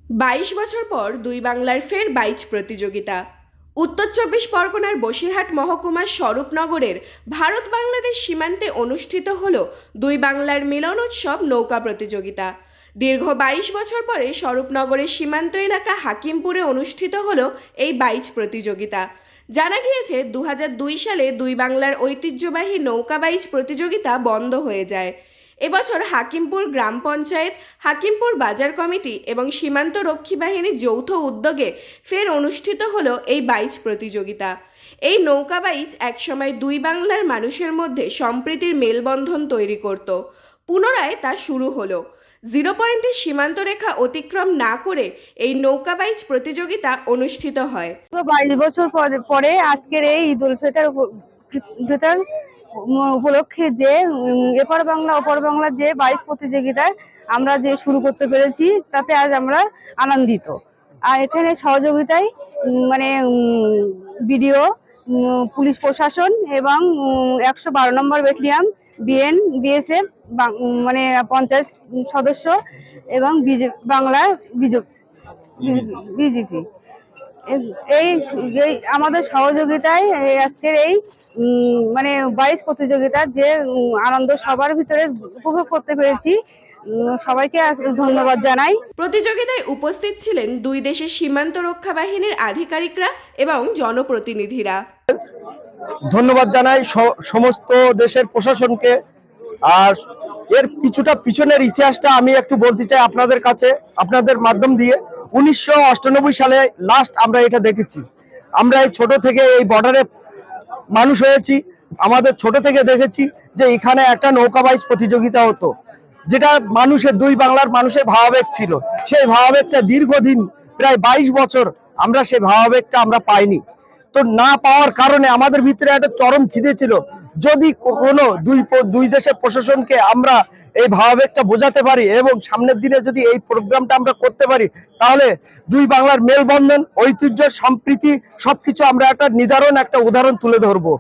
22 বছর পর দুই বাংলার ফের বাইচ প্রতিযোগিতা। উত্তর চব্বিশ পরগনার বসিরহাট মহকুমার স্বরূপনগরের ভারত বাংলাদেশ সীমান্তে অনুষ্ঠিত হল দুই বাংলার মিলন উৎসব নৌকা প্রতিযোগিতা। দীর্ঘ 22 বছর পরে স্বরূপনগরের সীমান্ত এলাকা হাকিমপুরে অনুষ্ঠিত হল এই বাইচ প্রতিযোগিতা। জানা গিয়েছে 2002 সালে দুই বাংলার ঐতিহ্যবাহী নৌকা বাইচ প্রতিযোগিতা বন্ধ হয়ে যায়। এবছর হাকিমপুর গ্রাম পঞ্চায়েত, হাকিমপুর বাজার কমিটি এবং সীমান্ত রক্ষী বাহিনীর যৌথ উদ্যোগে ফের অনুষ্ঠিত হলো এই বাইচ প্রতিযোগিতা। এই নৌকা বাইচ একসময় দুই বাংলার মানুষের মধ্যে সম্প্রীতির মেলবন্ধন তৈরি করত। পুনরায় তা শুরু হলো। 0 পয়েন্টের সীমান্ত রেখা অতিক্রম না করে এই নৌকা বাইচ প্রতিযোগিতা অনুষ্ঠিত হয়। 22 বছর পরে আজকের এই ঈদ উল ফিতর উপলক্ষে যে এপার বাংলা ওপার বাংলার যে বাইচ প্রতিযোগিতায় আমরা যে শুরু করতে পেরেছি তাতে আজ আমরা আনন্দিত। আর এখানে সহযোগিতায় মানে বিডিও, পুলিশ প্রশাসন এবং 112 নম্বর ব্যাটালিয়ন, বিএসএফ, মানে পঞ্চায়েত সদস্য এবং বাংলা বিজেপি এই আমাদের সহযোগিতায় আজকের এই মানে বাইচ প্রতিযোগিতার যে আনন্দ সবার ভিতরে উপভোগ করতে পেরেছি, সবাইকে ধন্যবাদ জানাই। প্রতিযোগিতায় উপস্থিত ছিলেন দুই দেশের সীমান্ত রক্ষা বাহিনীর আধিকারিকরা এবং জনপ্রতিনিধিরা। ধন্যবাদ জানাই সমস্ত দেশের প্রশাসনকে। আর এর কিছুটা পিছনের ইতিহাসটা আমি একটু বলতে চাই আপনাদের কাছে, আপনাদের মাধ্যম দিয়ে। 1998 সালে লাস্ট আমরা এটা দেখেছি। আমরা এই ছোট থেকে এই বর্ডারে মানুষ হয়েছি, আমাদের ছোট থেকে দেখেছি যে এখানে একটা নৌকা বাইচ প্রতিযোগিতা হতো, যেটা মানুষের দুই বাংলার মানুষের ভাবাবেগ ছিল। সেই ভাবাবেগটা দীর্ঘদিন প্রায় 22 বছর আমরা সেই ভাবাবেগটা আমরা পাইনি। তো না পাওয়ার কারণে আমাদের ভিতরে একটা চরম খিদে ছিল, যদি কখনো দুই দেশের প্রশাসনকে আমরা এই ভাবাবেগটা বোঝাতে পারি এবং সামনের দিনে যদি এই প্রোগ্রামটা আমরা করতে পারি, তাহলে দুই বাংলার মেলবন্ধন, ঐতিহ্য, সম্প্রীতি সবকিছু আমরা একটা উদাহরণ তুলে ধরবো।